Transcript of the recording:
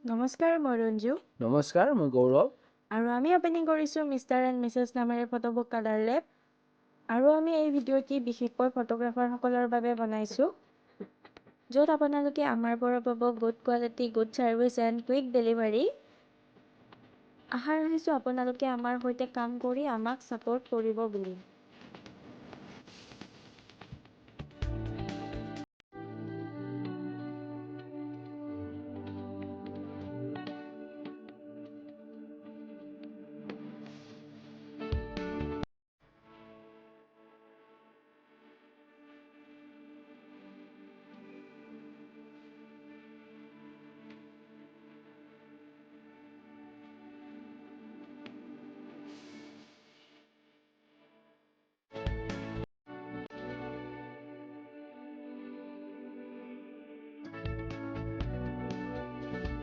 নমস্কাৰ মই ৰঞ্জু নমস্কাৰ মই গৌৰৱ আৰু আমি অপেনিং কৰিছোঁ মিষ্টাৰ এণ্ড মিছেছ নামেৰে ফটোবুক কালাৰ লেব আৰু আমি এই ভিডিঅ'টি বিশেষকৈ ফটোগ্ৰাফাৰসকলৰ বাবে বনাইছোঁ য'ত আপোনালোকে আমাৰ পৰা পাব good quality good service and quick delivery আশা ৰাখিছোঁ আপোনালোকে আমাৰ সৈতে কাম কৰি আমাক ছাপোৰ্ট কৰিব বুলি